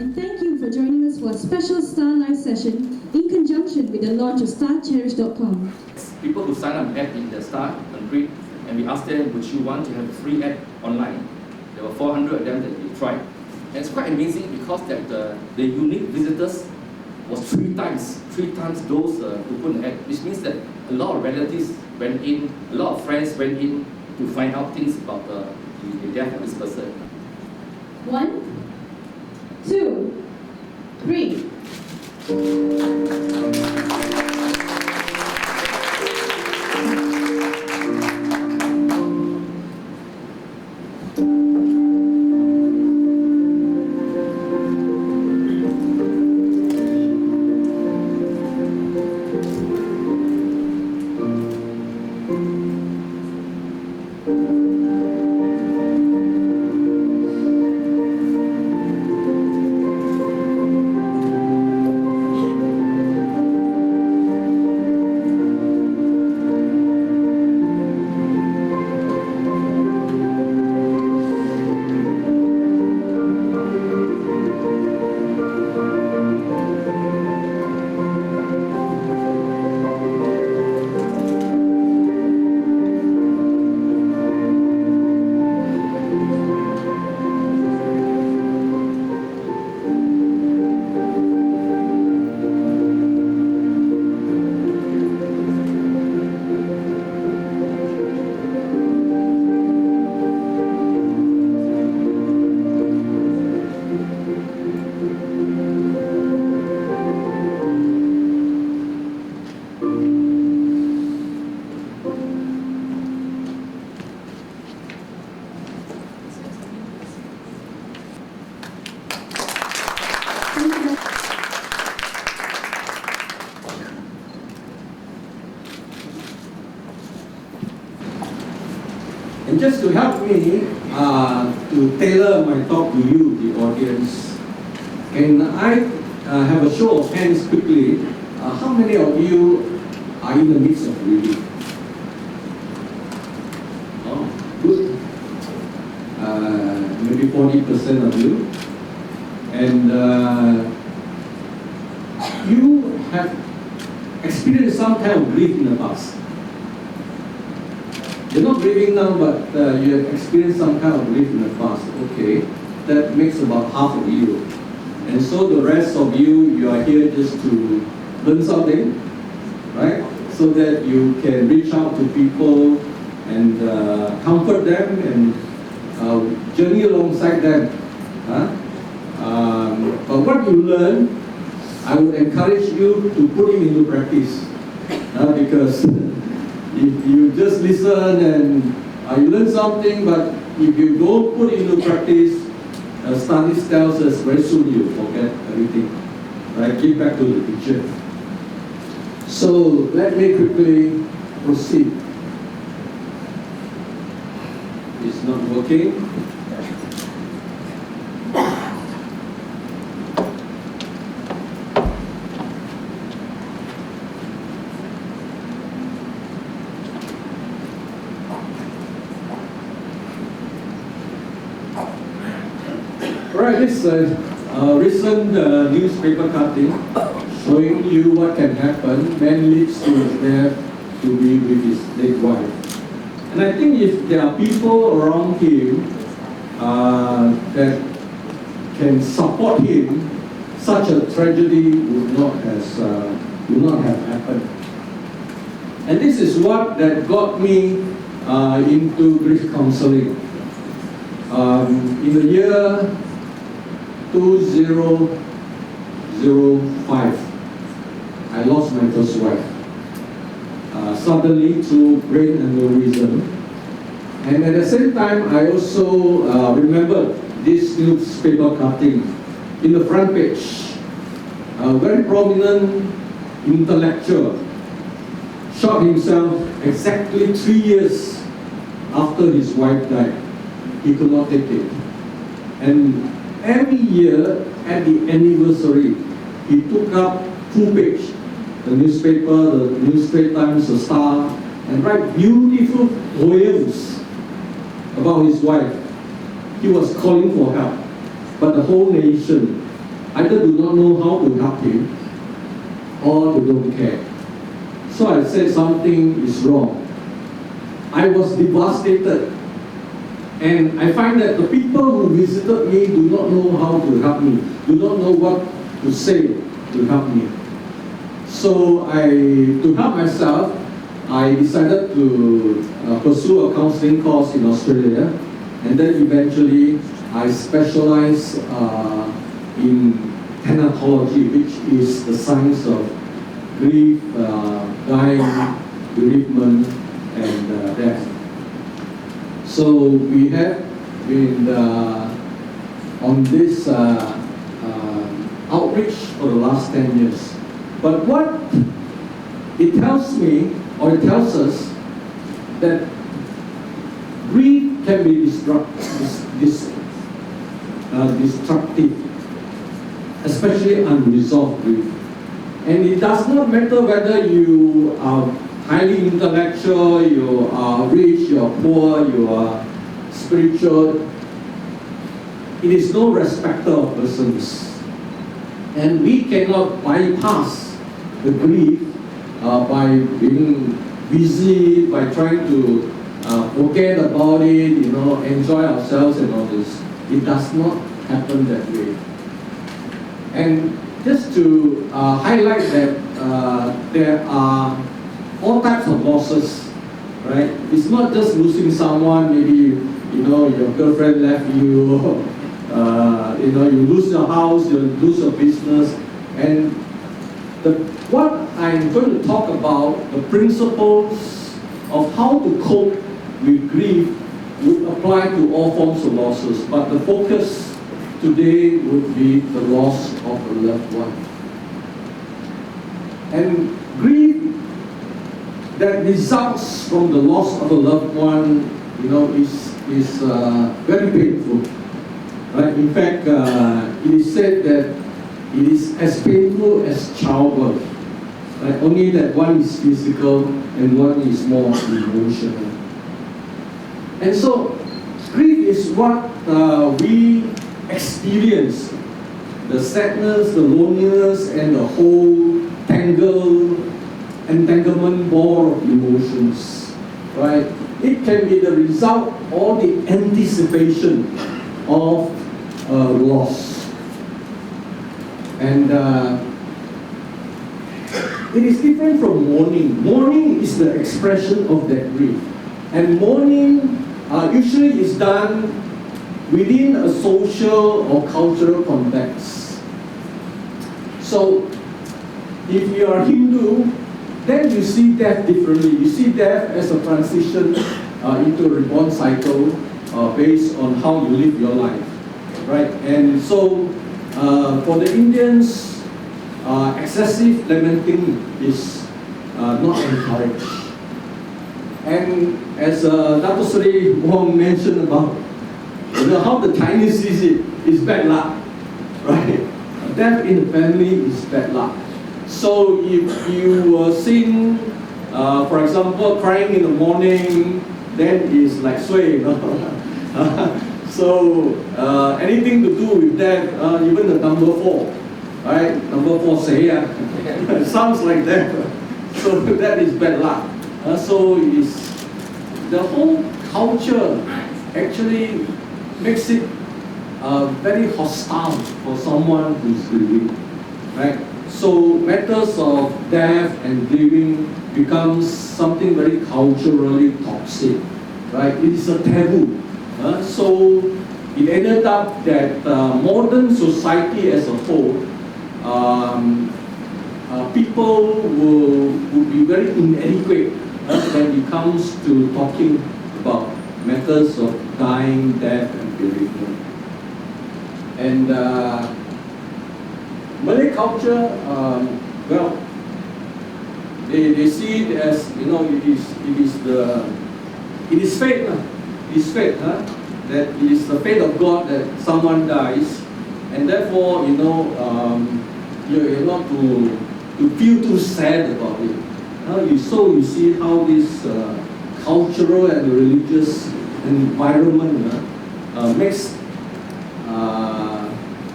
and thank you for joining us for a special StarLIVE session in conjunction with the launch of StarCherish.com. People who sign up an ad in the Star agreed, and we asked them, would you want to have a free ad online? There were 400 of them that we tried. And it's quite amazing because that the unique visitors was three times those who put an ad, which means that a lot of relatives went in, a lot of friends went in to find out things about the death of this person. 1, 2, 3. And just to help me to tailor my talk to you, the audience, can I have a show of hands quickly? How many of you are in the midst of grieving? Oh, good. Maybe 40% of you. And you have experienced some kind of grief in the past. You're not grieving now, but you have experienced some kind of grief in the past. Okay, that makes about half of you. And so the rest of you, you are here just to learn something, right? So that you can reach out to people and comfort them and journey alongside them. But what you learn, I would encourage you to put it into practice. Because if you just listen and you learn something, but if you don't put it into practice, studies tells us very soon you forget everything. Right? Get back to the picture. So let me quickly proceed. It's not working. Right, this recent newspaper cutting showing you what can happen. Man leaves to his death to be with his dead wife. And I think if there are people around him that can support him, such a tragedy would not have happened. And this is what that got me into grief counseling. In the year 2005, I lost my first wife, suddenly through brain aneurysm. And at the same time, I also remembered this newspaper cutting in the front page. A very prominent intellectual shot himself exactly 3 years after his wife died. He could not take it. And every year at the anniversary, he took up full page, the newspaper, the newspaper Times, the Star, and write beautiful poems about his wife. He was calling for help, but the whole nation either do not know how to help him or they don't care. So I said something is wrong. I was devastated, and I find that the people who visited me do not know how to help me, do not know what to say to help me. So to help myself, I decided to pursue a counseling course in Australia, and then eventually I specialized in thanatology, which is the science of grief, dying, bereavement, and death. So we have been on this outreach for the last 10 years. But what it tells me, or it tells us, that grief can be destructive, especially unresolved grief. And it does not matter whether you are highly intellectual, you are rich, you are poor, you are spiritual. It is no respecter of persons. And we cannot bypass the grief by being busy, by trying to forget about it, enjoy ourselves and all this. It does not happen that way. And just to highlight that there are all types of losses, right? It's not just losing someone, maybe your girlfriend left you, you lose your house, you lose your business, and what I'm going to talk about, the principles of how to cope with grief would apply to all forms of losses, but the focus today would be the loss of a loved one. And grief that results from the loss of a loved one, is very painful. Right? In fact, it is said that it is as painful as childbirth. Right? Only that one is physical and one is more emotional. And so, grief is what we experience. The sadness, the loneliness, and the whole entanglement ball of emotions. Right? It can be the result or the anticipation of loss. And it is different from mourning. Mourning is the expression of that grief. And mourning usually is done within a social or cultural context. So, if you are Hindu, then you see death differently. You see death as a transition into a reborn cycle based on how you live your life, right? And so, for the Indians, excessive lamenting is not encouraged. And as Dr. Sri Wong mentioned about, how the Chinese sees it is bad luck, right? Death in the family is bad luck. So if you were seen, for example, crying in the morning, then it's like sway, So anything to do with that, even the number 4, right? Number 4 say, it sounds like that. So that is bad luck. So it's, the whole culture actually makes it very hostile for someone who's grieving, right? So matters of death and grieving becomes something very culturally toxic, right? It is a taboo. So it ended up that modern society as a whole, people will be very inadequate when it comes to talking about matters of dying, death, and bereavement. And Malay culture, well, they see it as, it is fate, that it is the fate of God that someone dies, and therefore, you're not to feel too sad about it. You see how this cultural and religious environment makes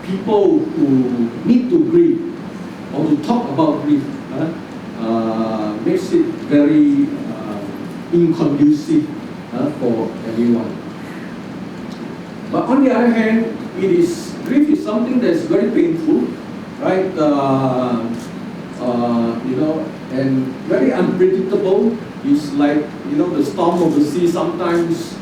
people who need to grieve or to talk about grief makes it very inconducive for everyone. But on the other hand, grief is something that's very painful, right? And very unpredictable. It's like, the storm of the sea. Sometimes,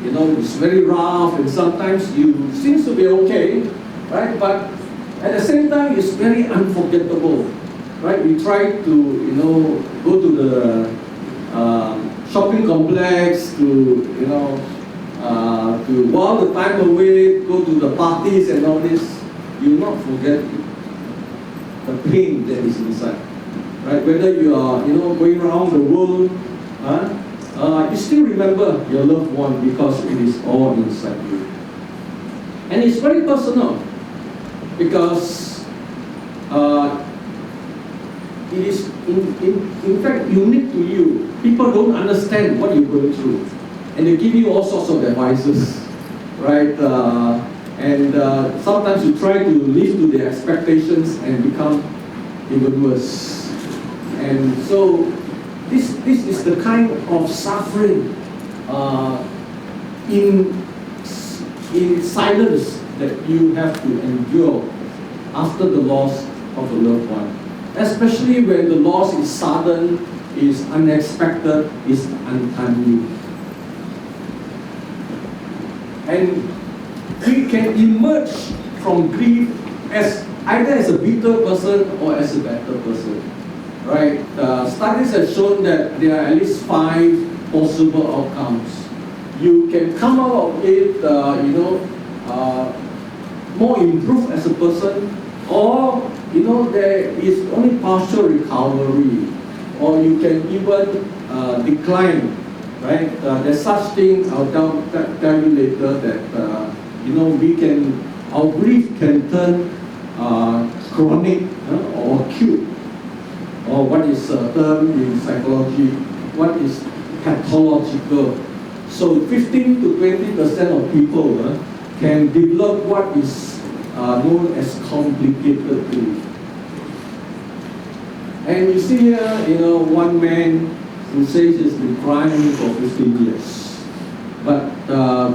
it's very rough, and sometimes you seems to be okay, right? But at the same time, it's very unforgettable, right? We try to, go to the shopping complex to while the time away, go to the parties and all this. You will not forget the pain that is inside, right? Whether you are, going around the world, you still remember your loved one because it is all inside you. And it's very personal because it is in fact unique to you. People don't understand what you're going through, and they give you all sorts of advices, right? And sometimes you try to live to their expectations and become even worse. And so this is the kind of suffering in silence that you have to endure after the loss of a loved one. Especially when the loss is sudden, is unexpected, is untimely. And we can emerge from grief as either as a bitter person or as a better person, right? Studies have shown that there are at least 5 possible outcomes. You can come out of it, more improved as a person, or there is only partial recovery, or you can even decline, right? There's such thing, I'll tell you later, that our grief can turn chronic or acute, or what is termed in psychology, what is pathological. So 15 to 20% of people can develop what is known as complicated grief. And you see here, one man who says he's been crying for 15 years. But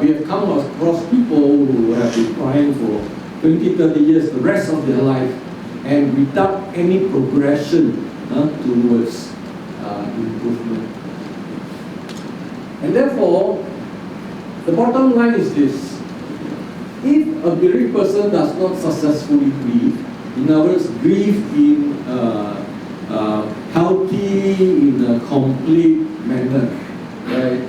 we have come across people who have been crying for 20, 30 years, the rest of their life, and without any progression towards improvement. And therefore, the bottom line is this. If a bereaved person does not successfully grieve, in other words, grieve in healthy, in a complete manner, right?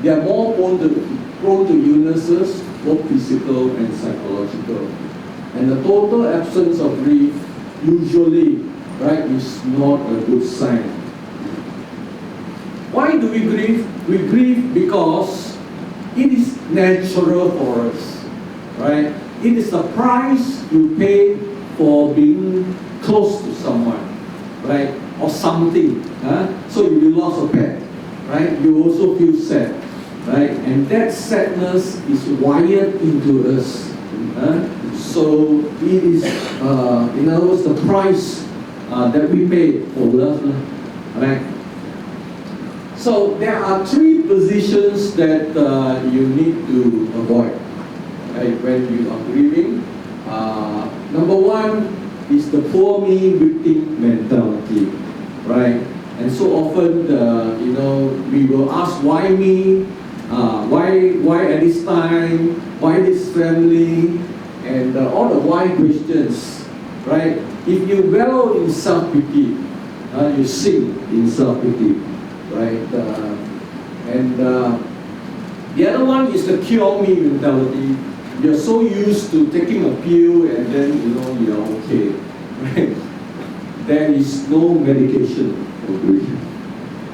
They are more prone to illnesses, both physical and psychological. And the total absence of grief usually, right, is not a good sign. Why do we grieve? We grieve because it is natural for us, right? It is the price you pay for being close to someone, right? Or something. So if you lost a pet, right? You also feel sad, right? And that sadness is wired into us. So it is, in other words, the price that we pay for love, right? So there are 3 positions that you need to avoid, right, when you are grieving. Number 1 is the poor me victim mentality, right? And so often, we will ask, why me? Why at this time? Why this family? And all the why questions, right? If you wallow in self-pity, you sink in self-pity, right? The other one is the cure me mentality. You're so used to taking a pill and then, you're okay, right? There is no medication for grief,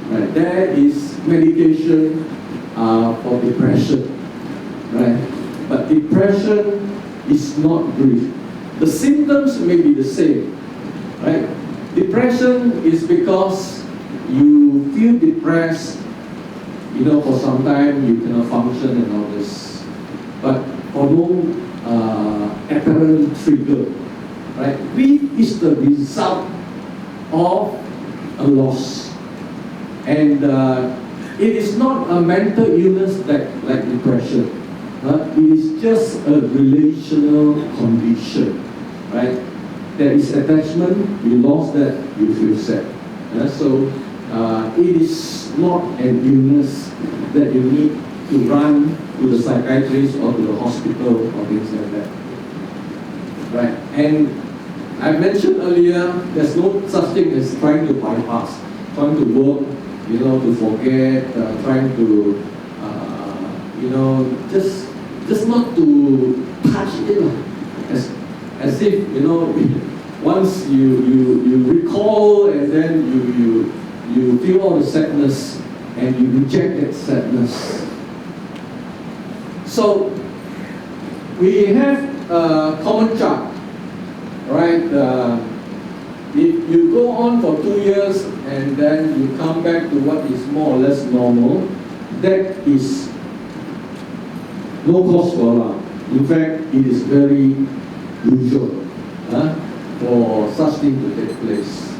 right? There is medication for depression, right? But depression is not grief. The symptoms may be the same, right? Depression is because you feel depressed, for some time you cannot function and all this. But for no apparent trigger, right? Grief is the result of a loss, and it is not a mental illness like depression. It is just a relational condition, right? There is attachment, you lost that, you feel sad. So it is not an illness that you need to run to the psychiatrist or to the hospital or things like that. Right? And I mentioned earlier, there's no such thing as trying to bypass, trying to work, to forget, trying to, just not to touch it, as if, once you recall and then you feel all the sadness and you reject that sadness. So we have a common chart, right? If you go on for 2 years and then you come back to what is more or less normal, that is no cause for alarm. In fact, it is very usual for such thing to take place.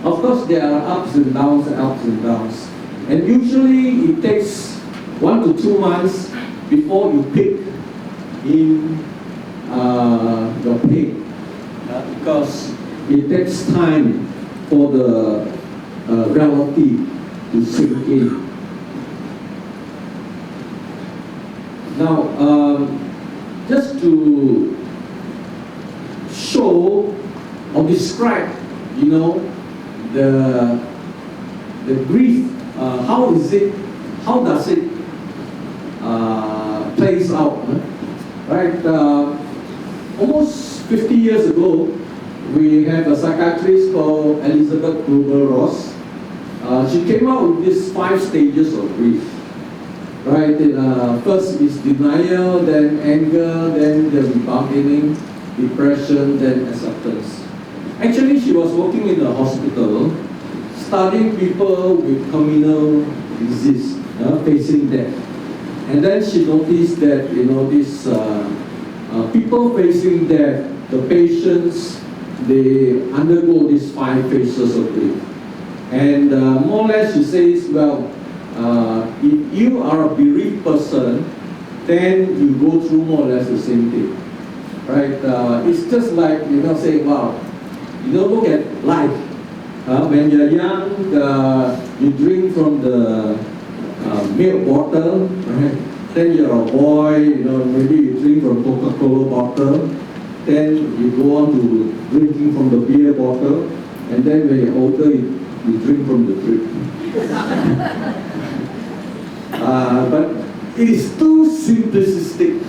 Of course, there are ups and downs and ups and downs. And usually it takes 1 to 2 months before you peak in your pain, because it takes time for the reality to sink in. Now, just to show or describe, the grief, how does it plays out, right? Almost 50 years ago, we have a psychiatrist called Elizabeth Kubler-Ross. She came out with these 5 stages of grief, right? First is denial, then anger, then the bargaining, depression, then acceptance. Actually, she was working in a hospital, studying people with terminal disease, facing death. And then she noticed that, these people facing death, the patients, they undergo these 5 phases of grief. And more or less she says, well, if you are a bereaved person, then you go through more or less the same thing, right? It's just like, saying, wow, look at life. When you're young, you drink from the milk bottle, right? Then you're a boy, maybe you drink from Coca-Cola bottle. Then you go on to drinking from the beer bottle, and then when you're older, you drink from the drip. But it is too simplistic,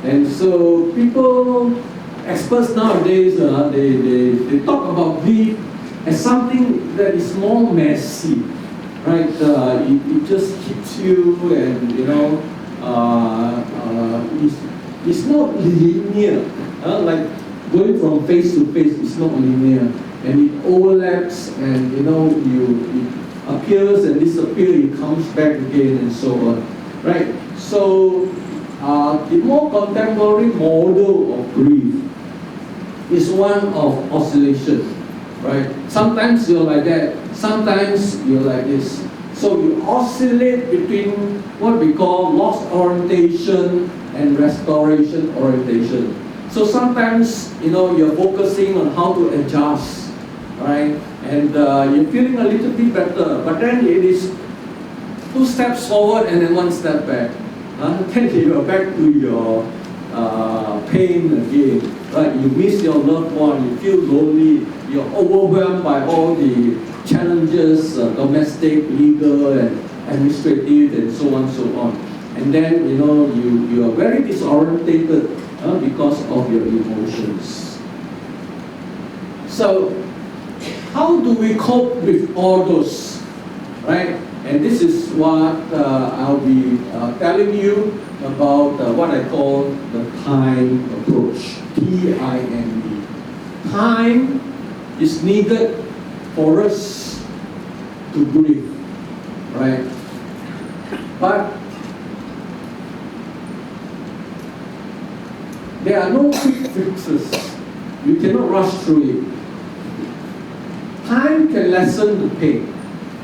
And so people, experts nowadays, they talk about grief as something that is more messy, right? It just hits you, and it's not linear. Like going from face to face is not linear, and it overlaps, and it appears and disappears, it comes back again, and so on, right? So the more contemporary model of grief is one of oscillation, right? Sometimes you're like that, sometimes you're like this. So you oscillate between what we call loss orientation and restoration orientation. So sometimes, you're focusing on how to adjust, right? And you're feeling a little bit better, but then it is 2 steps forward and then 1 step back. Then you're back to your pain again, right? You miss your loved one, you feel lonely, you're overwhelmed by all the challenges, domestic, legal, and administrative, and so on, so on. And then, you are very disorientated because of your emotions. So, how do we cope with all those, right? And this is what I'll be telling you about what I call the time approach, T-I-M-E. Time is needed for us to grieve, right? But There are no quick fixes. You cannot rush through it. Time can lessen the pain,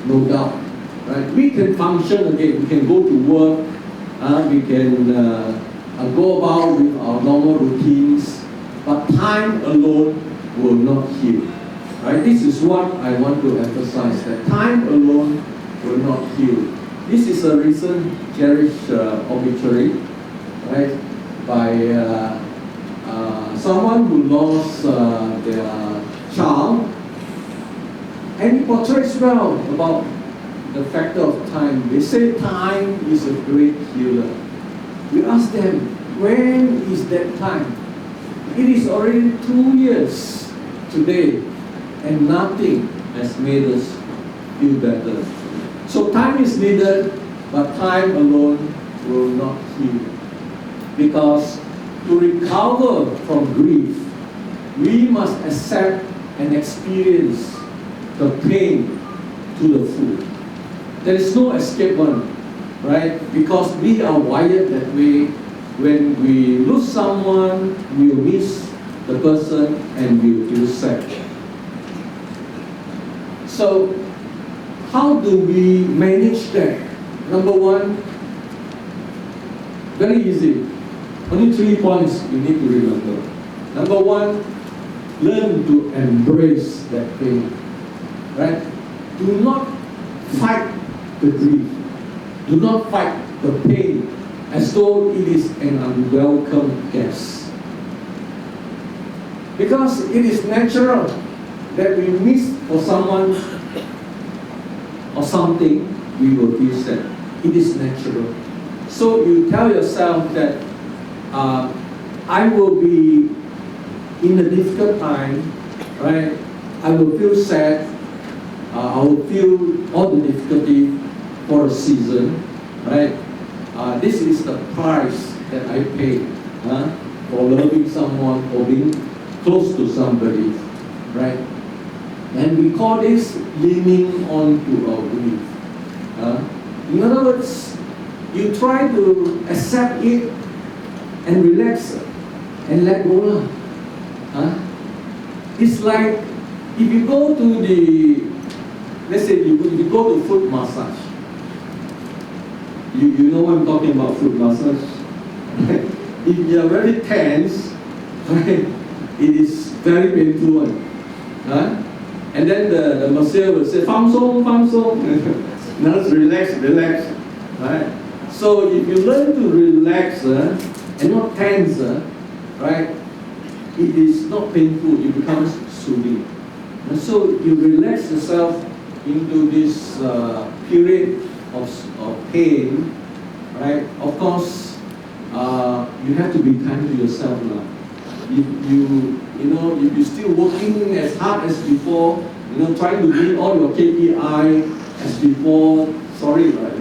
no doubt. Right? We can function again. We can go to work. We can go about with our normal routines. But time alone will not heal. Right? This is what I want to emphasize, that time alone will not heal. This is a recent cherished obituary, right, by someone who lost their child, and he portrays well about the factor of time. They say time is a great healer. We ask them, when is that time? It is already 2 years today, and nothing has made us feel better. So time is needed, but time alone will not heal. Because to recover from grief, we must accept and experience the pain to the full. There is no escape one, right? Because we are wired that way. When we lose someone, we will miss the person and we will feel sad. So, how do we manage that? Number one, very easy. Only 3 points you need to remember. Number one, learn to embrace that pain. Right? Do not fight the grief. Do not fight the pain as though it is an unwelcome guest. Because it is natural that we miss for someone or something, we will feel sad. It is natural. So you tell yourself that I will be in a difficult time, right? I will feel sad. I will feel all the difficulty for a season, right? This is the price that I pay for loving someone, for being close to somebody, right? And we call this leaning on to our grief. In other words, you try to accept it and relax and let go. It's like if you go to the, let's say if you go to foot massage. You know what I'm talking about, foot massage? If you are very tense, right, it is very painful. And then the masseur will say, 放松, 放松. Now relax, relax. Right? So if you learn to relax and not tense, right, it is not painful, it becomes soothing. And so you relax yourself into this period of pain, right? Of course, you have to be kind to yourself now. If you're still working as hard as before, trying to meet all your KPI as before, sorry, right?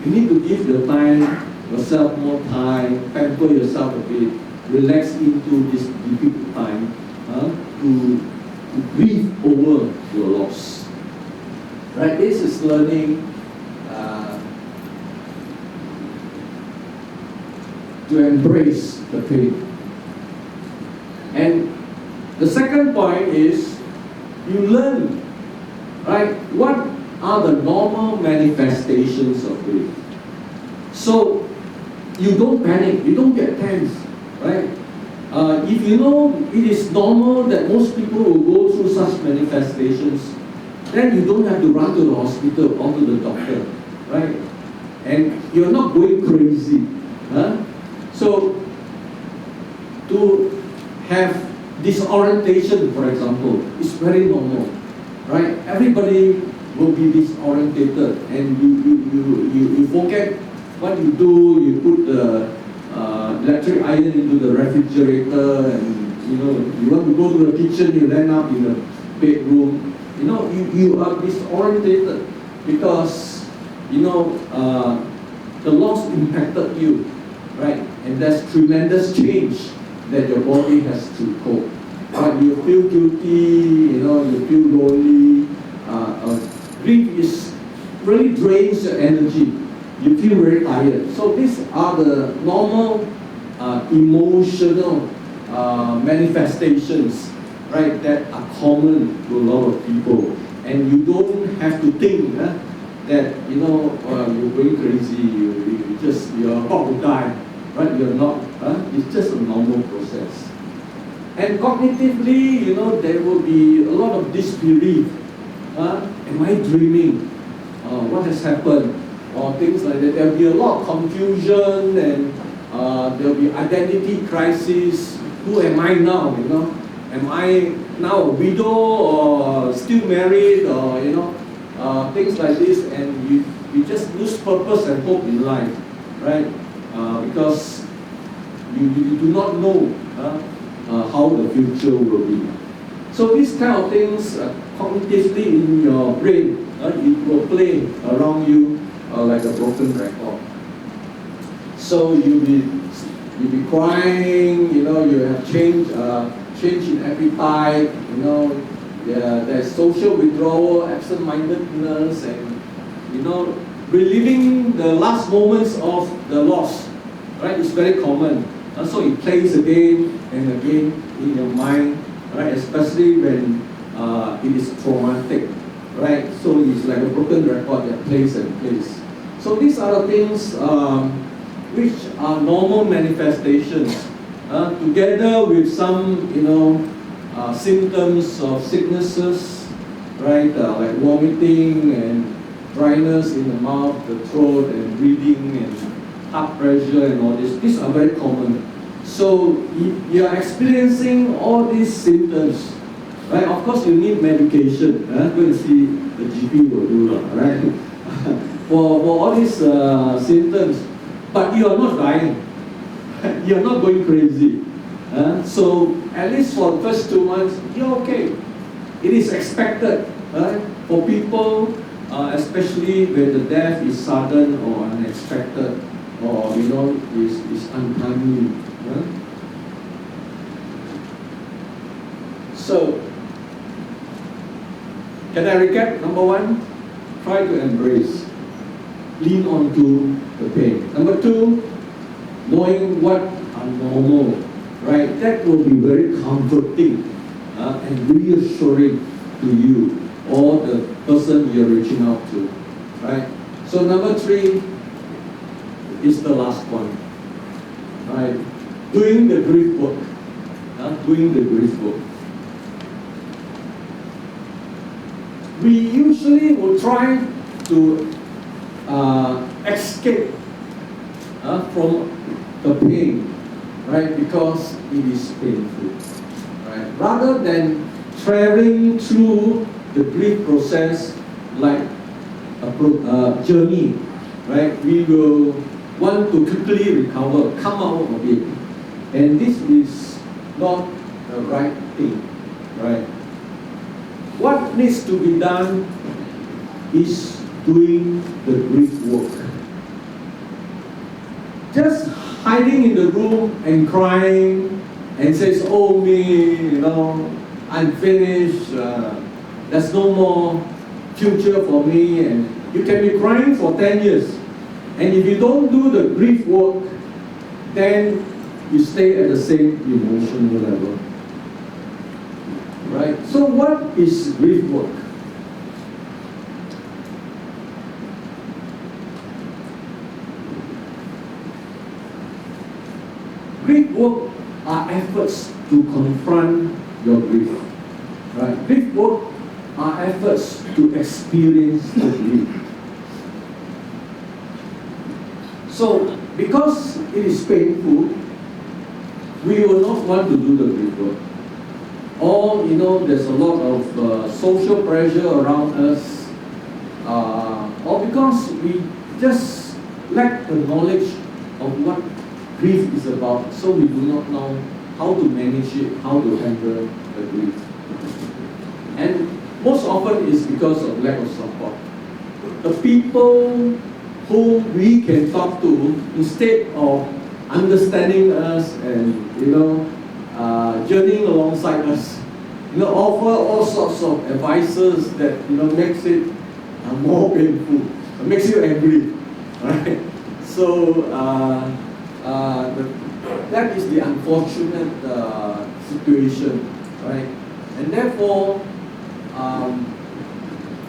You need to give yourself more time, pamper yourself a bit, relax into this difficult time to grieve over your loss. Right? This is learning to embrace the pain. And the second point is you learn, right, what are the normal manifestations of grief. So you don't panic, you don't get tense, right? If you know it is normal that most people will go through such manifestations, then you don't have to run to the hospital or to the doctor, right? And you're not going crazy. So to have disorientation, for example, is very normal, right? Everybody will be disorientated, and you forget what you do. You put the electric iron into the refrigerator, and you want to go to the kitchen, you land up in the bedroom. You are disorientated because the loss impacted you, right? And there's tremendous change that your body has to cope. But you feel guilty, you feel lonely. Grief really drains your energy. You feel very tired. So these are the normal emotional manifestations, right, that are common to a lot of people. And you don't have to think that, you're going crazy, you're about to die, right? You're not. It's just a normal process. And cognitively, there will be a lot of disbelief. Am I dreaming? What has happened? Or things like that. There'll be a lot of confusion, and there'll be identity crisis. Who am I now? Am I now a widow or still married, or things like this, and you just lose purpose and hope in life, right? Because you do not know how the future will be. So these kind of things cognitively in your brain, it will play around you like a broken record. So you'll be crying, you have change in appetite, there's social withdrawal, absent-mindedness, and reliving the last moments of the loss, right? It's very common. So it plays again and again in your mind, right? Especially when it is traumatic, right? So it's like a broken record that plays and plays. So these are the things which are normal manifestations, together with some, symptoms of sicknesses, right? Like vomiting and dryness in the mouth, the throat, and breathing, and heart pressure, and all this. These are very common. So if you are experiencing all these symptoms, right? Of course, you need medication. Go and see the GP will do that, right? for all these symptoms, but you are not dying. You are not going crazy. So at least for the first 2 months, you're okay. It is expected, right? For people, especially when the death is sudden or unexpected, or is untimely. So, can I recap? Number 1, try to embrace, lean onto the pain. Number 2, knowing what are normal, right? That will be very comforting and reassuring to you or the person you're reaching out to, right? So number 3 is the last one, right? Doing the grief work, doing the grief work. We usually will try to escape from the pain, right? Because it is painful, right? Rather than traveling through the grief process like a journey, right? We will want to quickly recover, come out of it. And this is not the right thing, right? What needs to be done is doing the grief work. Just hiding in the room and crying and says, oh me, I'm finished, there's no more future for me, and you can be crying for 10 years. And if you don't do the grief work, then you stay at the same emotional level. Right? So what is grief work? Grief work are efforts to confront your grief. Right? Grief work are efforts to experience the grief. So, because it is painful, we will not want to do the grief work. Or, there's a lot of social pressure around us, or because we just lack the knowledge of what grief is about, so we do not know how to manage it, how to handle the grief. And most often it's because of lack of support. The people who we can talk to, instead of understanding us and journeying alongside us, offer all sorts of advices that makes it more painful, makes you angry, right? So that is the unfortunate situation, right? And therefore,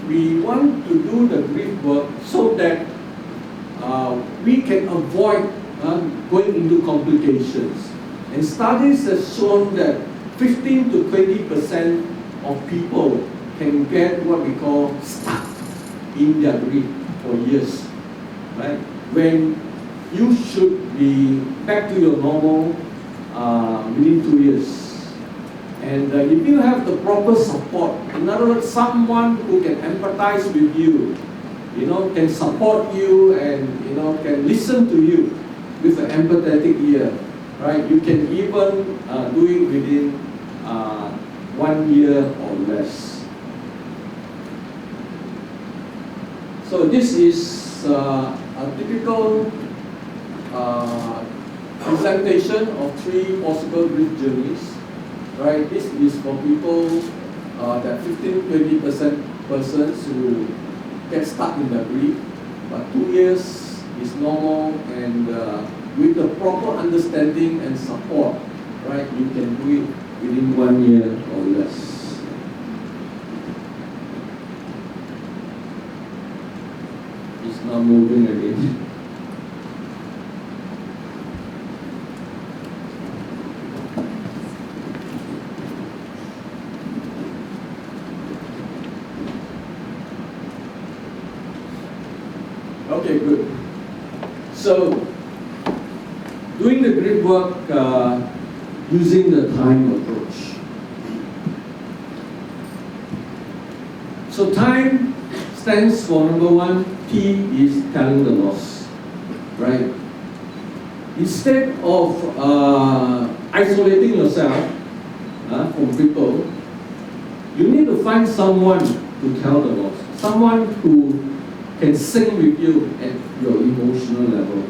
we want to do the grief work so that we can avoid going into complications. And studies have shown that 15 to 20% of people can get what we call stuck in their grief for years, right? When you should be back to your normal within 2 years. And if you have the proper support, in other words, someone who can empathize with you, can support you and, can listen to you with an empathetic ear, right? You can even do it within 1 year or less. So this is a typical presentation of 3 possible grief journeys. Right, this is for people that 15-20% persons who get stuck in the grief, but 2 years is normal, and with the proper understanding and support, right, you can do it within 1 year or less. It's not moving again. Okay, good. So, doing the grief work using the time approach. So time stands for number 1, T is telling the loss, right? Instead of isolating yourself from people, you need to find someone to tell the loss, someone who can sing with you at your emotional level,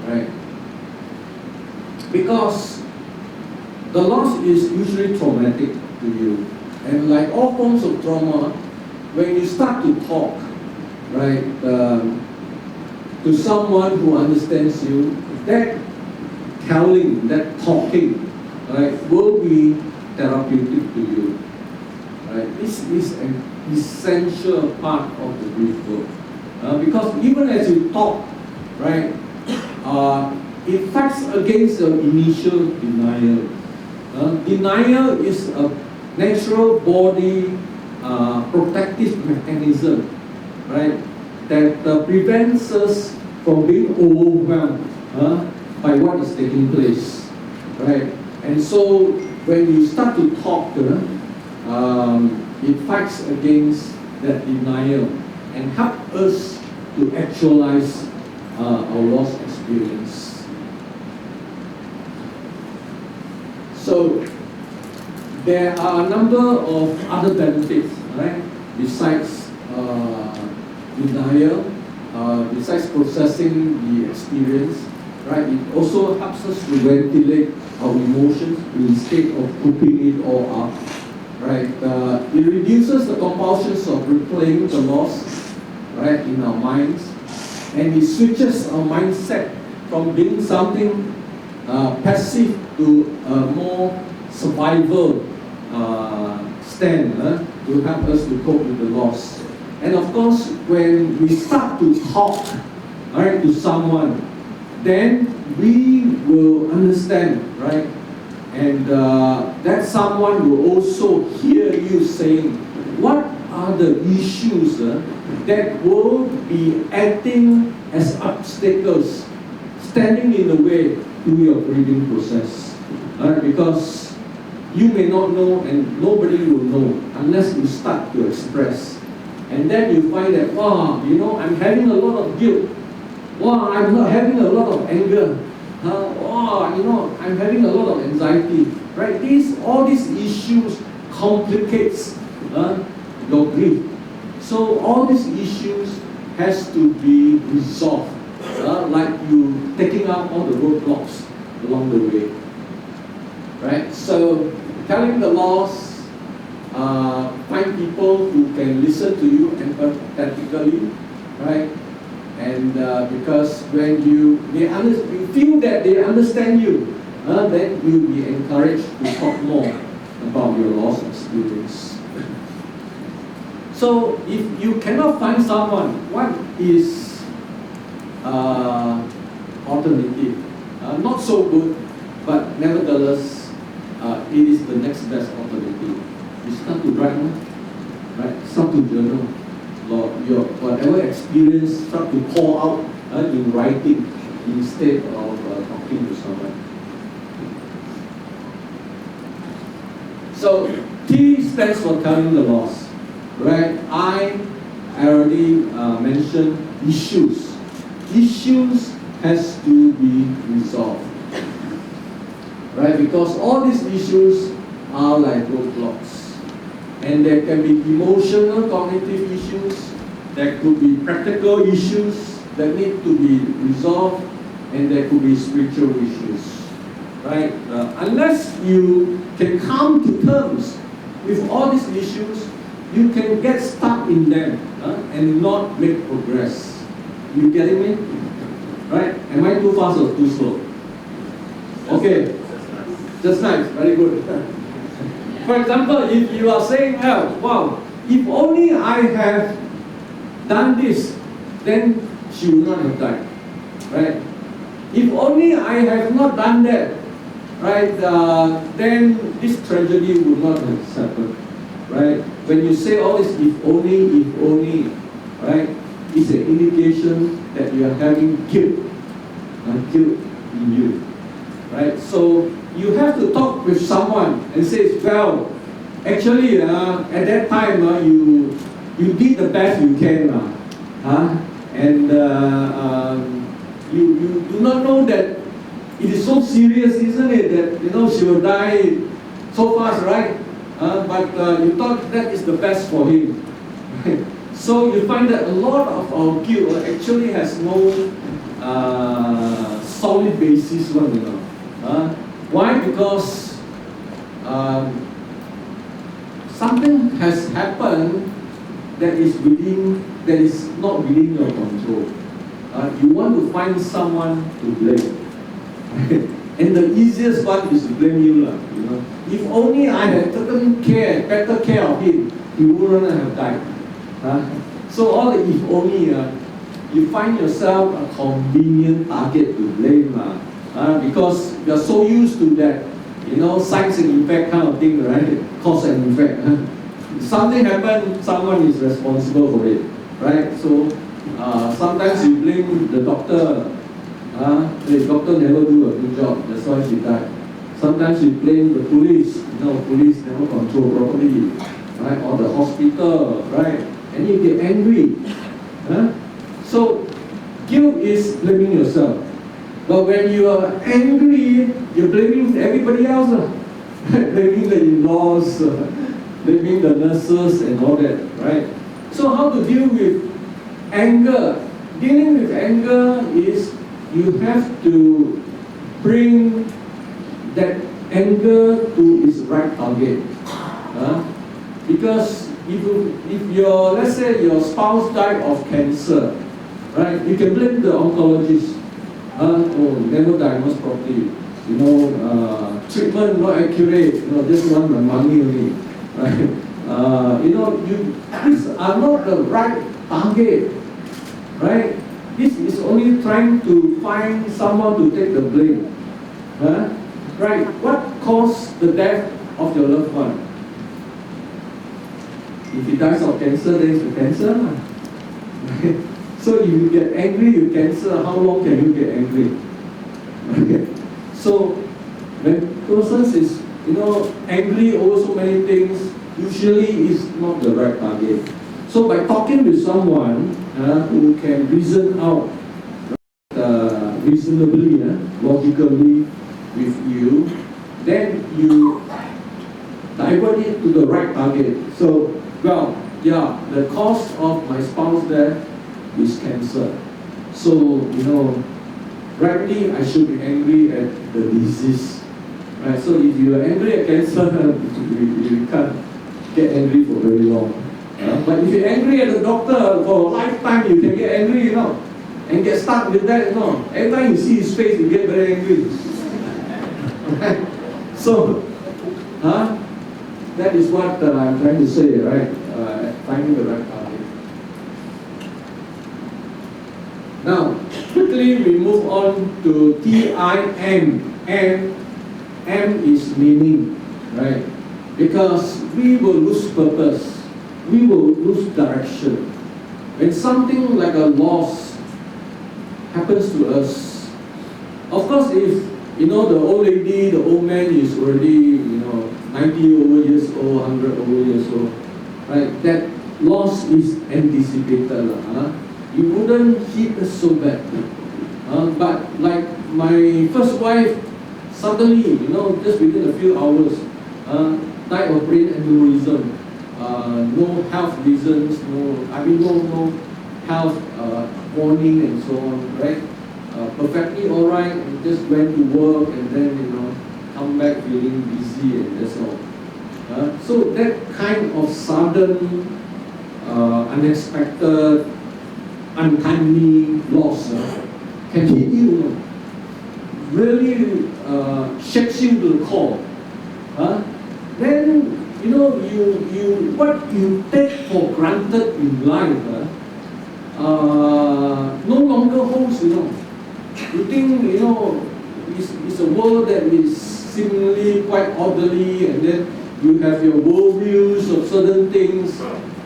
right? Because the loss is usually traumatic to you. And like all forms of trauma, when you start to talk, right, to someone who understands you, that telling, that talking, right, will be therapeutic to you, right? This is an essential part of the grief work. Because even as you talk, right, it fights against the initial denial. Denial is a natural body protective mechanism, right, that prevents us from being overwhelmed by what is taking place, right? And so when you start to talk, it fights against that denial and help us to actualize our loss experience. So there are a number of other benefits, right? Besides denial, besides processing the experience, right? It also helps us to ventilate our emotions instead of cooping it all up, right? It reduces the compulsions of replaying the loss, right, in our minds, and it switches our mindset from being something passive to a more survival stand to help us to cope with the loss. And of course, when we start to talk, right, to someone, then we will understand, right, and that someone will also hear you saying what are the issues that will be acting as obstacles, standing in the way to your grieving process. Because you may not know and nobody will know unless you start to express. And then you find that, wow, I'm having a lot of guilt. Wow, I'm not having a lot of anger. Wow, I'm having a lot of anxiety. Right? All these issues complicates your grief. So all these issues has to be resolved, like you taking out all the roadblocks along the way. Right? So telling the loss, find people who can listen to you empathetically, right? And because when you feel that they understand you, then you'll be encouraged to talk more about your loss experience. So if you cannot find someone, what is alternative? Not so good, but nevertheless, it is the next best alternative. You start to write, right? Start to journal. Your whatever experience, start to pour out in writing instead of talking to someone. So T stands for telling the loss, right? I already mentioned issues. Issues has to be resolved, right? Because all these issues are like roadblocks. And there can be emotional, cognitive issues, there could be practical issues that need to be resolved, and there could be spiritual issues, right? Unless you can come to terms with all these issues, you can get stuck in them and not make progress. You getting me? Right? Am I too fast or too slow? Okay. Just nice. Very good. For example, if you are saying, wow, if only I have done this, then she would not have died. Right? If only I have not done that, right, then this tragedy would not have happened. Right? When you say all this, if only, right, it's an indication that you are having guilt in you. Right? So you have to talk with someone and say, well, actually, at that time, you did the best you can, and you do not know that it is so serious, isn't it, that she will die so fast, right? But you thought that is the best for him. So you find that a lot of our guilt actually has no solid basis, why? Because something has happened that is not within your control. You want to find someone to blame. And the easiest one is to blame you. If only I had taken better care of him, he wouldn't have died. So all the if only, you find yourself a convenient target to blame. Because you are so used to that, science and effect kind of thing, right? Cause and effect. Something happened, someone is responsible for it, right? So sometimes you blame the doctor. The doctor never do a good job, that's why she died. Sometimes you blame the police. Police never control properly, right? Or the hospital, right? And you get angry. So guilt is blaming yourself. But when you are angry, you're blaming everybody else. Blaming the in-laws, blaming the nurses and all that, right? So how to deal with anger? Dealing with anger is you have to bring that anger to its right target. Because if let's say your spouse died of cancer, right? You can blame the oncologist. Never diagnosed properly. Treatment not accurate. Just want my money only. Right? These are not the right target. Right? This is only trying to find someone to take the blame. Right? What caused the death of your loved one? If he dies of cancer, then it's the cancer. Right? So if you get angry with cancer, how long can you get angry? So when person is angry over so many things, usually is not the right target. So by talking with someone who can reason out reasonably, logically with you, then you divert it to the right target. So, the cause of my spouse death is cancer. So, rightly I should be angry at the disease. Right? So if you are angry at cancer, you can't get angry for very long. But if you're angry at the doctor for a lifetime, you can get angry, and get stuck with that, Every time you see his face, you get very angry. So, that is what I'm trying to say, right? Finding the right target. Now, quickly we move on to TIM. M is meaning, right? Because we will lose purpose, we will lose direction. When something like a loss happens to us, of course, if the old lady, the old man is already 90 over years old, 100 over years old, right? That loss is anticipated, You wouldn't hit us so bad. But like my first wife, suddenly, just within a few hours, died of brain aneurysm. No health reasons, no health warning and so on, right? Perfectly all right, and just went to work and then, come back feeling busy and that's all. So that kind of sudden, unexpected, untimely loss can hit you, really shakes you to the core. Then you what you take for granted in life no longer holds. You think it's a world that is seemingly quite orderly, and then you have your worldviews of certain things.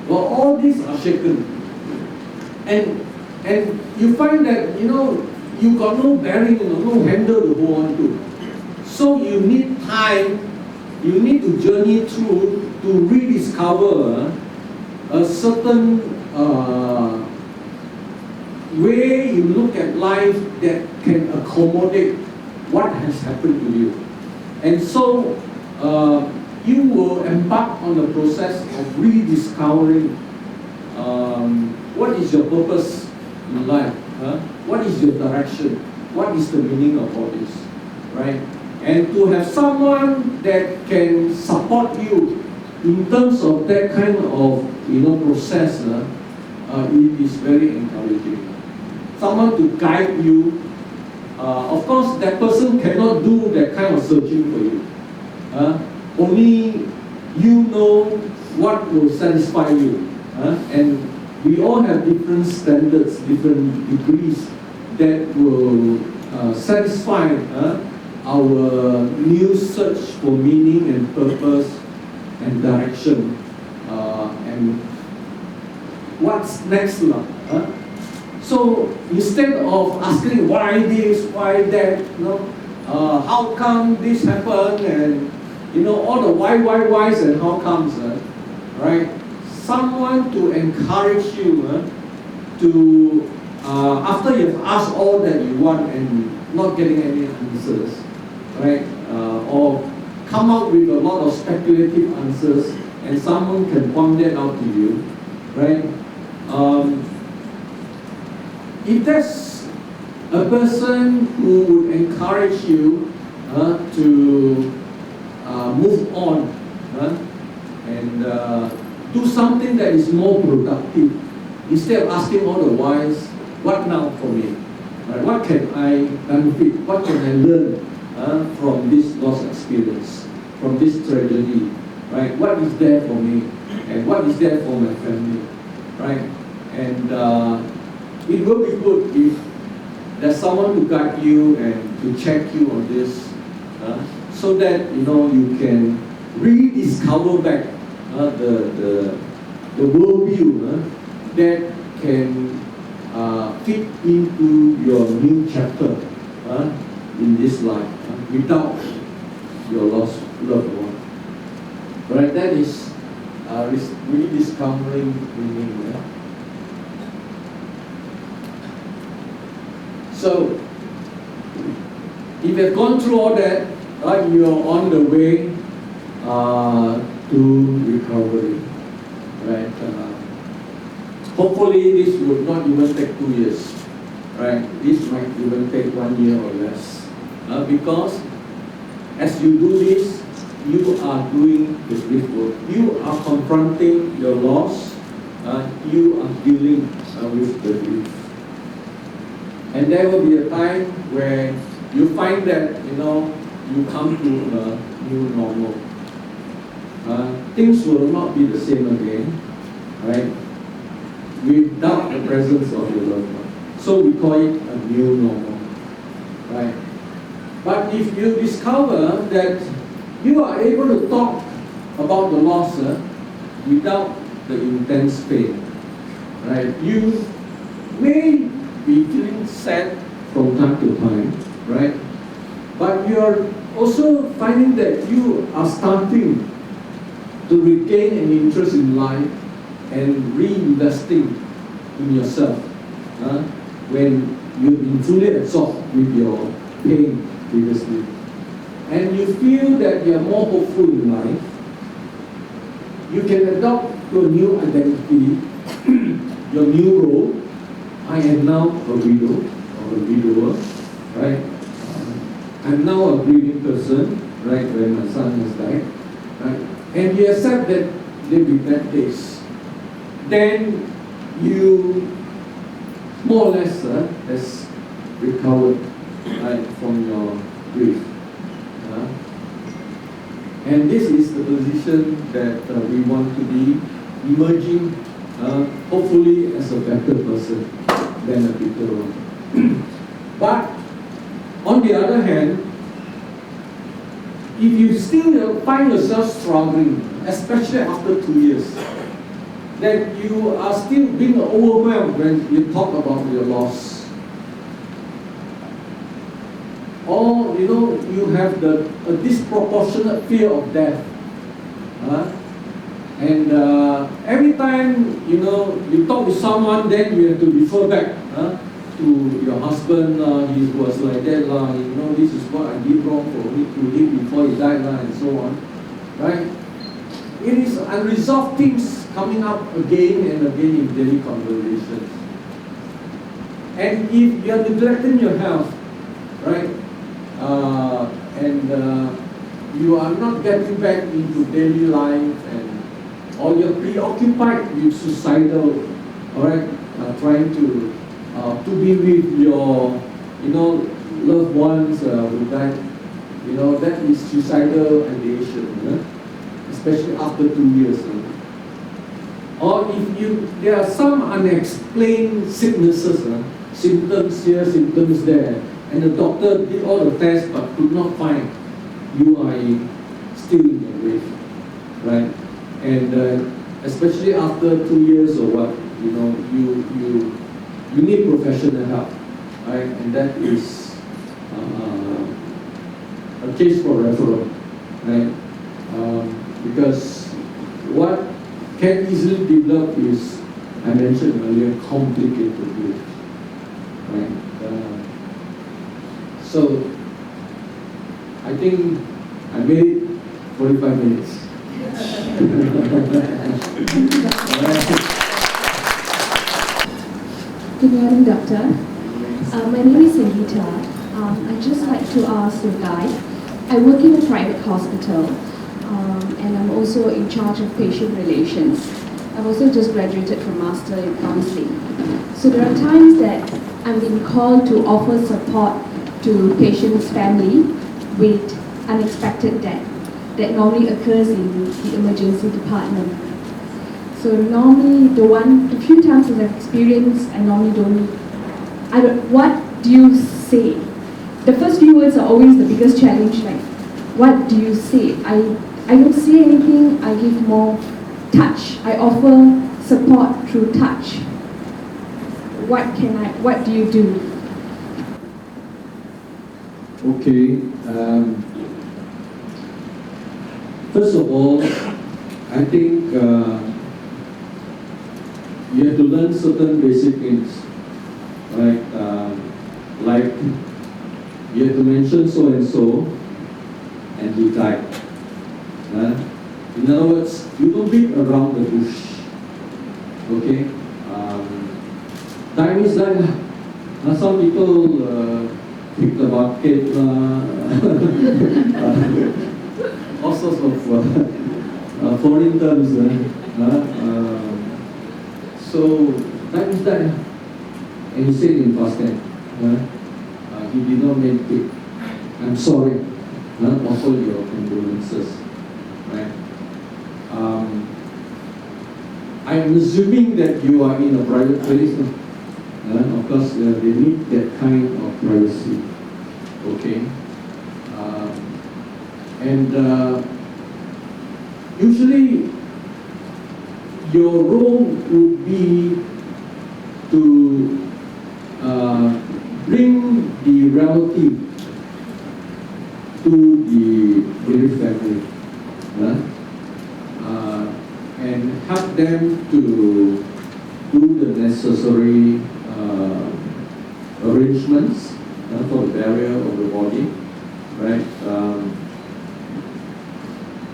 Well, all these are shaken, and you find that you got no bearing, no handle to hold on to. So you need time. You need to journey through to rediscover a certain way you look at life that can accommodate what has happened to you. And so you will embark on the process of rediscovering what is your purpose in life, what is your direction, what is the meaning of all this, right? And to have someone that can support you in terms of that kind of process, it is very encouraging. Someone to guide you. Of course, that person cannot do that kind of searching for you. Only you know what will satisfy you. And we all have different standards, different degrees that will satisfy our new search for meaning and purpose and direction, and what's next. So instead of asking why this, why that, how come this happened, and all the whys and how comes, right? Someone to encourage you to after you've asked all that you want and not getting any answers, right? Or come up with a lot of speculative answers, and someone can point that out to you, right? If there's a person who would encourage you to move on and do something that is more productive, instead of asking all the whys, what now for me? Right? What can I benefit? What can I learn from this loss experience, from this tragedy? Right? What is there for me? And what is there for my family? Right? And it will be good if there's someone to guide you and to check you on this, so that you can rediscover back the worldview that can fit into your new chapter in this life without your lost loved one. Right? That is rediscovering meaning. So, if you've gone through all that, you're on the way to recovery, right? Hopefully, this would not even take 2 years, right? This might even take 1 year or less, because as you do this, you are doing the grief work. You are confronting your loss. You are dealing with the grief. And there will be a time where you find that, you come to a new normal. Things will not be the same again, right? Without the presence of your loved one. So we call it a new normal, right? But if you discover that you are able to talk about the loss without the intense pain, right? You may be feeling sad from time to time, right? But you are also finding that you are starting to regain an interest in life and reinvesting in yourself when you've been fully absorbed with your pain previously. And you feel that you are more hopeful in life. You can adopt your new identity, your new role. I am now a widow or a widower, right? I'm now a grieving person, right, when my son has died, right? And you accept that there will be bad days. Then you more or less has recovered, right, from your grief. And this is the position that we want to be emerging, hopefully as a better person than a bitter one. But on the other hand, if you still find yourself struggling, especially after 2 years, that you are still being overwhelmed when you talk about your loss, or you have a disproportionate fear of death, and every time you talk with someone, then you have to refer back to your husband. He was like that, this is what I did wrong for him before he died, and so on, right? It is unresolved things coming up again and again in daily conversations. And if you are neglecting your health, right, and you are not getting back into daily life, or you're preoccupied with suicidal, all right, trying to be with your, loved ones who died, that is suicidal ideation, especially after 2 years. Or if there are some unexplained sicknesses, symptoms here, symptoms there, and the doctor did all the tests but could not find, you are still in your grave, right? And especially after 2 years or what, you need professional help, right? And that is a case for referral, right? Because what can easily develop is, I mentioned earlier, complicated grief, right? So I think I made it 45 minutes. Good morning, Doctor. My name is Sangeeta. I'd just like to ask your guide. I work in a private hospital, and I'm also in charge of patient relations. I've also just graduated from Master in Counseling. So there are times that I'm being called to offer support to patients' family with unexpected death that normally occurs in the emergency department. So normally, the few times that I've experienced, I normally what do you say? The first few words are always the biggest challenge, like, what do you say? I don't say anything, I give more touch. I offer support through touch. What do you do? Okay. First of all, I think you have to learn certain basic things, right? Like you have to mention so and so, and he died. In other words, you don't beat around the bush. Okay? Time is like some people pick the bucket, all sorts of foreign terms. So time is that, and he said in past tense, he did not make it. I'm sorry. offer your condolences, right? I am assuming that you are in a private place. Of course, they need that kind of privacy. Okay, and usually your role would be to bring the relative to the bereaved family, and help them to do the necessary arrangements for the burial of the body, right?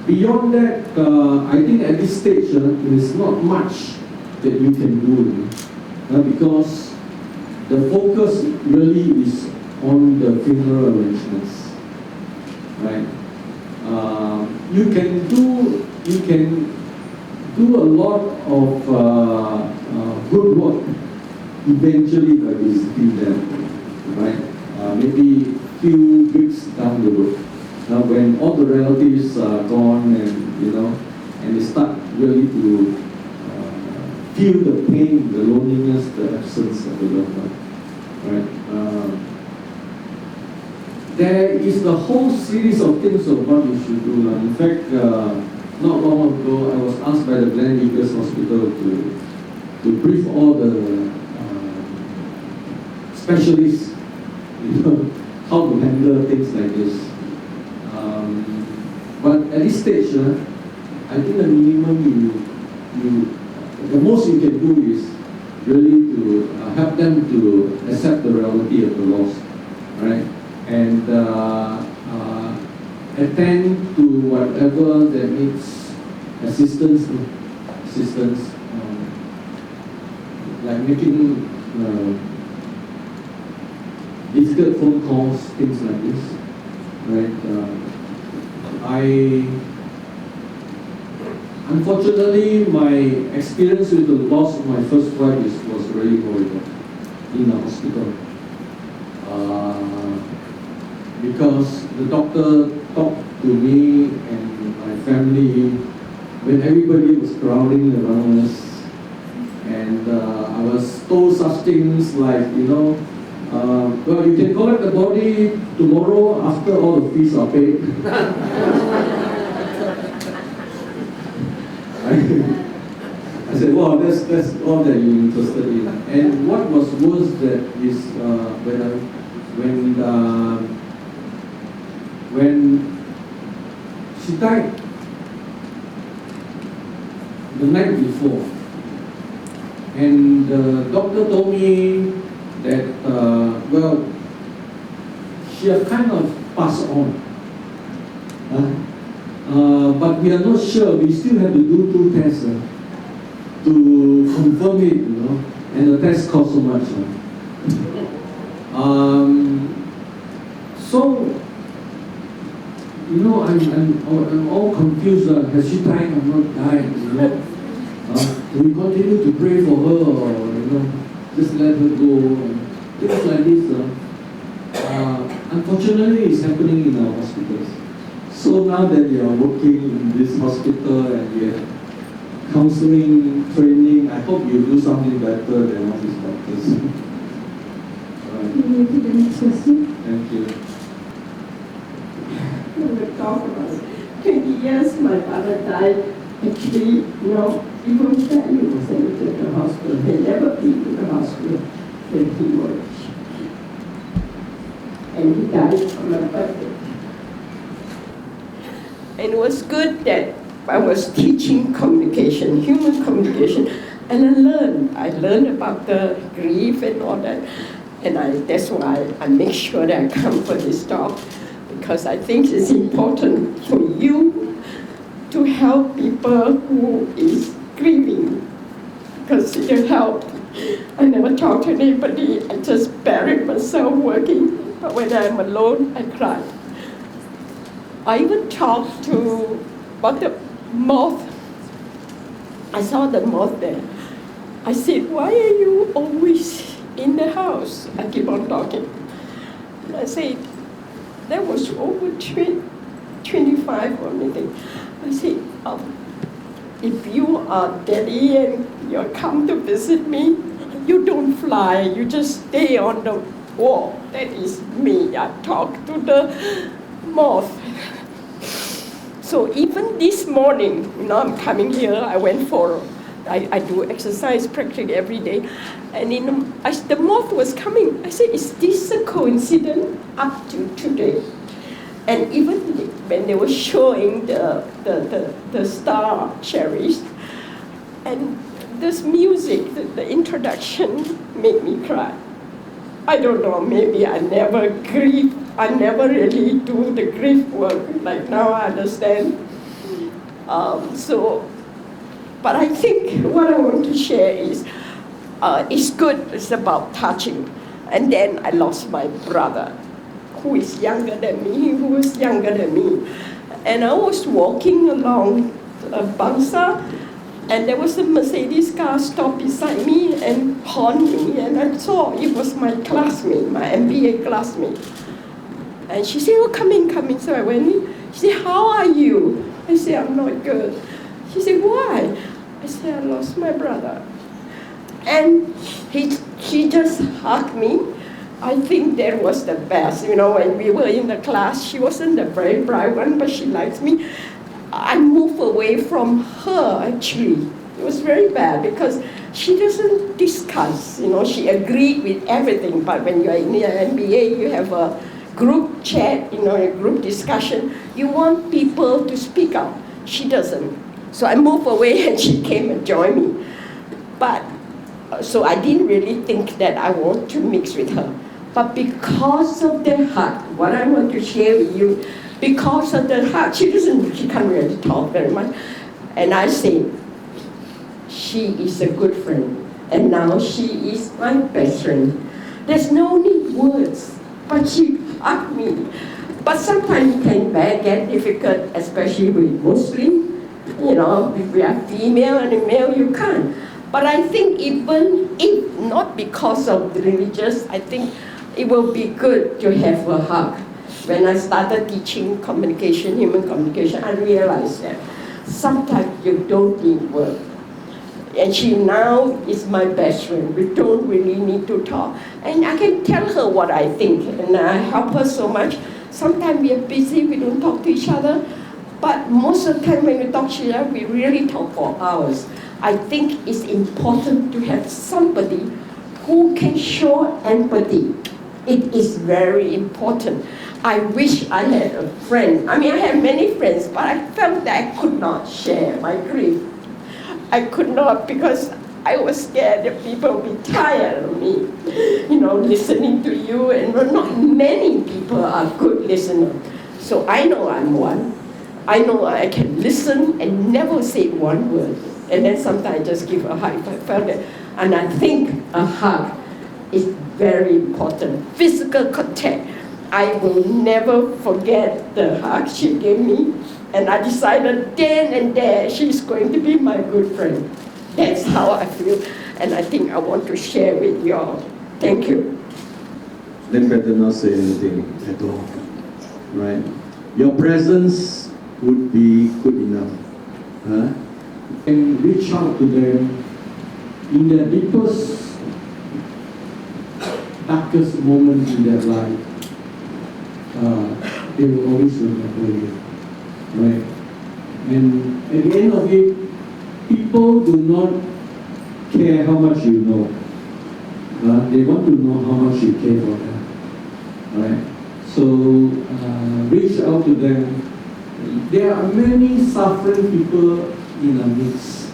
Beyond that, I think at this stage, there is not much that you can do, because the focus really is on the funeral arrangements, right? You can do a lot of good work eventually by visiting them, right? Maybe few weeks down the road, when all the relatives are gone, and they start really to feel the pain, the loneliness, the absence of the loved one, right? There is a whole series of things of what you should do. In fact, not long ago, I was asked by the Gleneagles Hospital to brief all the specialists, how to handle things like this. But at this stage, I think the minimum the most you can do is really to help them to accept the reality of the loss, right? And attend to whatever that needs assistance, like making difficult phone calls, things like this, right? Unfortunately, my experience with the loss of my first wife was really horrible in the hospital. Because the doctor talked to me and my family when everybody was crowding around us, and I was told such things like, well, you can collect the body tomorrow after all the fees are paid. I said, wow, that's all that you're interested in. And what was worse that is when she died the night before, and the doctor told me that, well, she had kind of passed on. But we are not sure. We still have to do 2 tests to confirm it, and the test cost so much. So, I'm all confused. Has she died or not died? Do we continue to pray for her, or just let her go? Things like this. Unfortunately, it's happening in our hospitals. So now that you are working in this hospital and you have counseling training, I hope you do something better than all these doctors. Can you repeat the next question? Thank you. When we talk about 20 years, my father died. Actually, even Stanley was sent to the hospital. He never been to the hospital when he worked. And he died on my birthday. And it was good that I was teaching communication, human communication, and I learned about the grief and all that. And that's why I make sure that I come for this talk, because I think it's important for you to help people who is grieving, because it will help. I never talk to anybody. I just buried myself working, but when I'm alone, I cry. I even talked to about the moth. I saw the moth there. I said, why are you always in the house? I keep on talking. And I said, that was over 25 or anything. I said, if you are Daddy and you come to visit me, you don't fly, you just stay on the wall. That is me. I talk to the moth. So even this morning, I'm coming here, I do exercise practically every day, and as the moth was coming, I said, is this a coincidence up to today? And even when they were showing the star cherries, and this music, the introduction made me cry. I don't know, maybe I never grieve. I never really do the grief work, like now I understand. But I think what I want to share is, it's good, it's about touching. And then I lost my brother, who is younger than me, who was younger than me. And I was walking along Bangsa, and there was a Mercedes car stopped beside me and horned me, and I saw it was my classmate, my MBA classmate. And she said, oh, come in. So I went in. She said, how are you? I said, I'm not good. She said, why? I said, I lost my brother. And she just hugged me. I think that was the best. When we were in the class, she wasn't the very bright one, but she liked me. I moved away from her, actually. It was very bad because she doesn't discuss. She agreed with everything. But when you're in the MBA, you have a group chat, a group discussion. You want people to speak out. She doesn't. So I moved away and she came and joined me. But, so I didn't really think that I want to mix with her. But because of the hug, what I want to share with you, because of the hug, she can't really talk very much. And I say, she is a good friend. And now she is my best friend. There's no need words, but she hugged me. But sometimes it can get difficult, especially with Muslim. If we are female and a male, you can't. But I think even if not because of the religious, I think it will be good to have a hug. When I started teaching communication, human communication, I realized that sometimes you don't need words. And she now is my best friend. We don't really need to talk. And I can tell her what I think, and I help her so much. Sometimes we are busy, we don't talk to each other. But most of the time when we talk to each other, we really talk for hours. I think it's important to have somebody who can show empathy. It is very important. I wish I had a friend. I have many friends, but I felt that I could not share my grief. I could not because I was scared that people would be tired of me, listening to you, and not many people are good listeners. So I know I'm one. I know I can listen and never say one word. And then sometimes I just give a hug if I felt it. And I think a hug is very important. Physical contact. I will never forget the hug she gave me. And I decided then and there she's going to be my good friend. That's how I feel. And I think I want to share with you all. Thank you. Then better not say anything at all. Right? Your presence would be good enough. And reach out to them in their deepest, darkest moments in their life. They will always remember you. Right? And at the end of it, people do not care how much you know. They want to know how much you care for them. Right? So reach out to them. There are many suffering people in our midst.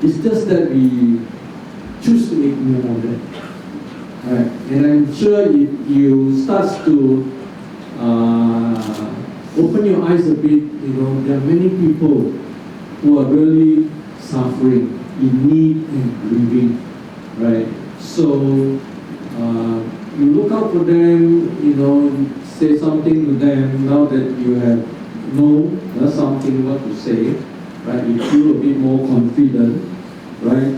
It's just that we choose to ignore them. Right? And I'm sure if you start to open your eyes a bit, there are many people who are really suffering, in need and grieving, right? So you look out for them, say something to them now that you have something what to say, right? You feel a bit more confident, right?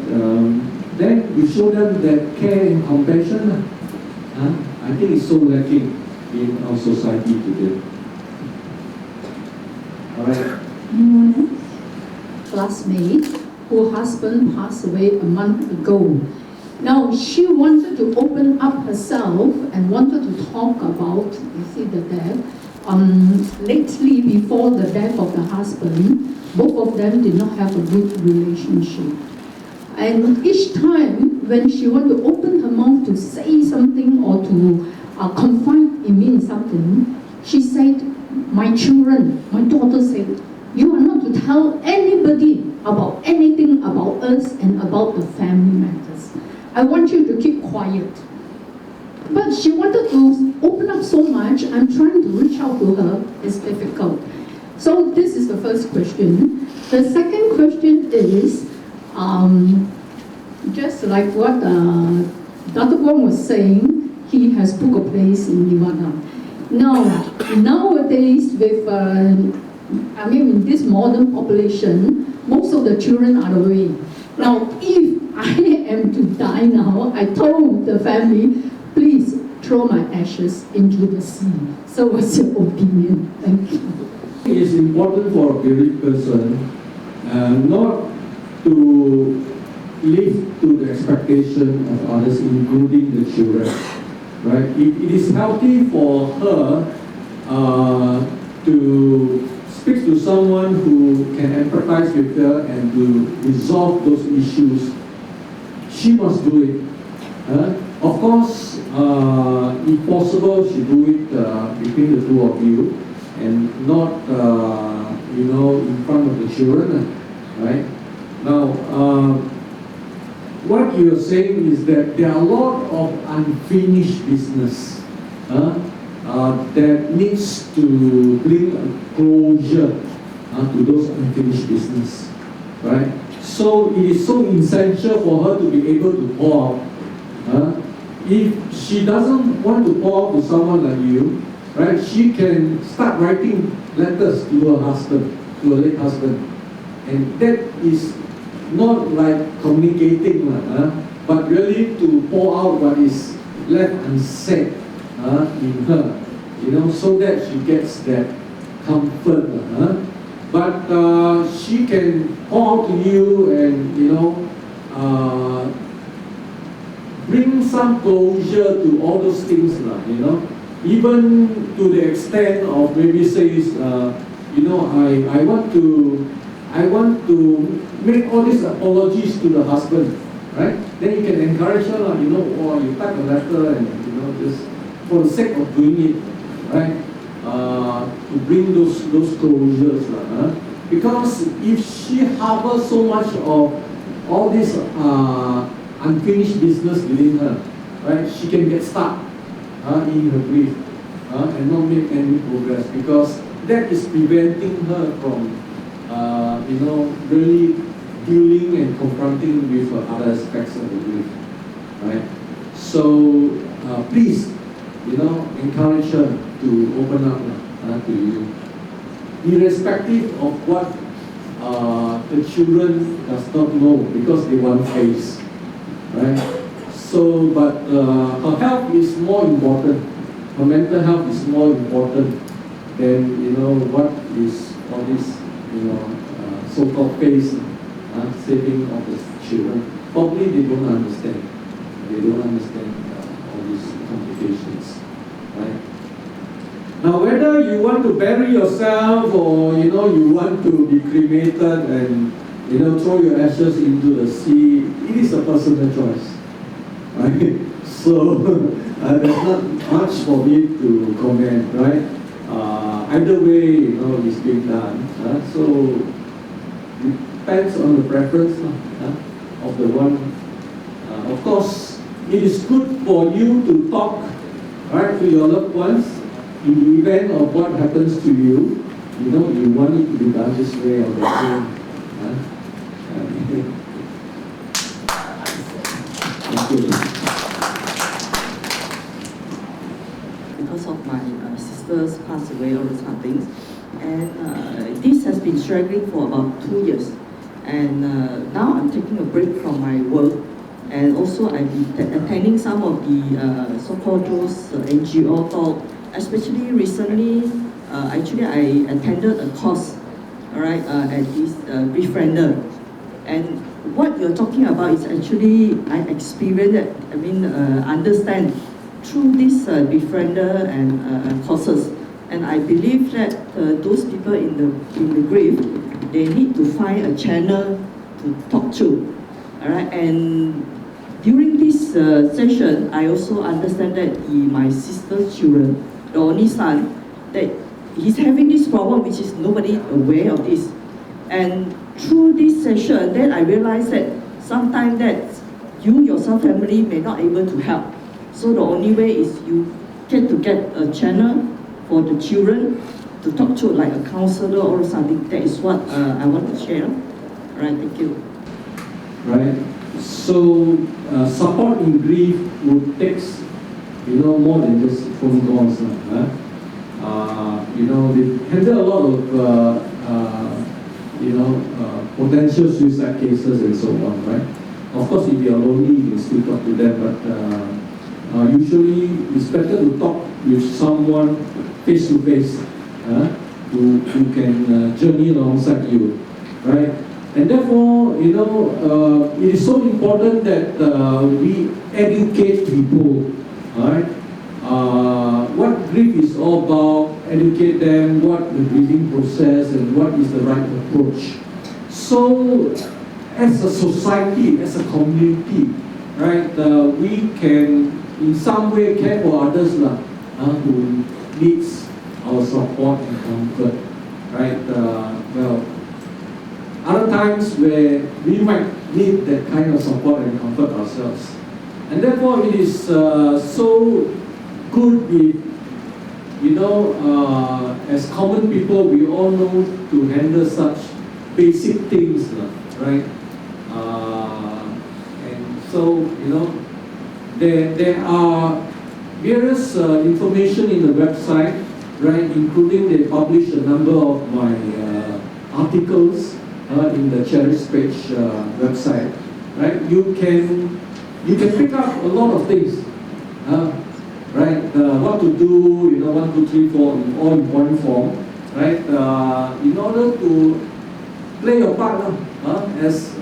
Then you show them that care and compassion. I think it's so lacking in our society today. All right. Classmate whose husband passed away a month ago. Now she wanted to open up herself and wanted to talk about, you see, the death. Lately, before the death of the husband, both of them did not have a good relationship. And each time when she wanted to open her mouth to say something or to confide in me in something, she said, my children, my daughter said, you are not to tell anybody about anything about us and about the family matters. I want you to keep quiet. But she wanted to open up so much, I'm trying to reach out to her, it's difficult. So this is the first question. The second question is, just like what Dr. Kwong was saying, he has booked a place in Nevada. Now, nowadays with, in this modern population, most of the children are away. Now, if I am to die now, I told the family, please throw my ashes into the sea. So what's your opinion? Thank you. It is important for a bereaved person not to live to the expectation of others, including the children. Right? It is healthy for her to speak to someone who can empathize with her and to resolve those issues. She must do it. Of course, if possible, she do it between the two of you and not, in front of the children, right? Now, what you're saying is that there are a lot of unfinished business that needs to bring a closure to those unfinished business, right? So it is so essential for her to be able to pour out. If she doesn't want to pour out to someone like you, right, she can start writing letters to her husband, to her late husband. And that is not like communicating, but really to pour out what is left unsaid in her, so that she gets that comfort. But she can pour out to you and, bring some closure to all those things, even to the extent of maybe says, I want to make all these apologies to the husband, right? Then you can encourage her, or you type a letter and, just for the sake of doing it, right? To bring those closures, because if she harbors so much of all this unfinished business within her, right? She can get stuck in her grief and not make any progress, because that is preventing her from really dealing and confronting with other aspects of the grief, right? So please, encourage her to open up to you, irrespective of what the children does not know, because they want face, right? So, but her health is more important. Her mental health is more important than what is all this so-called face saving of the children. Probably they don't understand. They don't understand all these complications, right? Now, whether you want to bury yourself or you want to be cremated and throw your ashes into the sea, it is a personal choice, right? So there's not much for me to comment, right? Either way, it's being done. So it depends on the preference of the one. Of course, it is good for you to talk, right, to your loved ones in the event of what happens to you. You want it to be done this way or that way. Thank you. Because of my sisters passed away, all those kind of things. And this has been struggling for about 2 years. And now I'm taking a break from my work. And also I've been attending some of the so-called those NGO talk. Especially recently, actually I attended a course right, at this befriender. And what you're talking about is actually, I experienced it, understand through this befriender and courses. And I believe that those people in the grief, they need to find a channel to talk to. All right, and during this session, I also understand that my sister's children, the only son, that he's having this problem, which is nobody aware of this. And through this session, then I realized that sometimes that you yourself, family, may not able to help. So the only way is you get a channel for the children to talk to, like a counselor or something. That is what I want to share. Right, thank you. Right. So support in grief would take, more than just phone calls. They handle a lot of potential suicide cases and so on, right? Of course, if you are lonely, you can still talk to them, but usually it's better to talk with someone face to face, who can journey alongside you, right? And therefore, it is so important that we educate people, right? What grief is all about, educate them, what the grieving process and what is the right approach. So, as a society, as a community, right, we can in some way care for others who needs our support and comfort, right? Other times where we might need that kind of support and comfort ourselves. And therefore it is so good if, as common people, we all know to handle such basic things, right? And so, there are various information in the website, right? Including they publish a number of my articles in the Cherish page website, right? You can pick up a lot of things, right? What to do, 1, 2, 3, 4, all in one form, right? In order to play your part as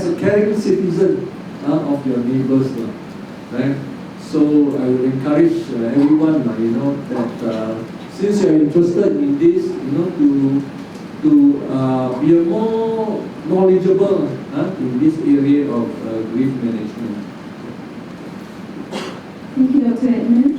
a caring citizen of your neighbors, right? So I would encourage everyone, that since you are interested in this, to be more knowledgeable in this area of grief management. Thank you, Dr. Edmund.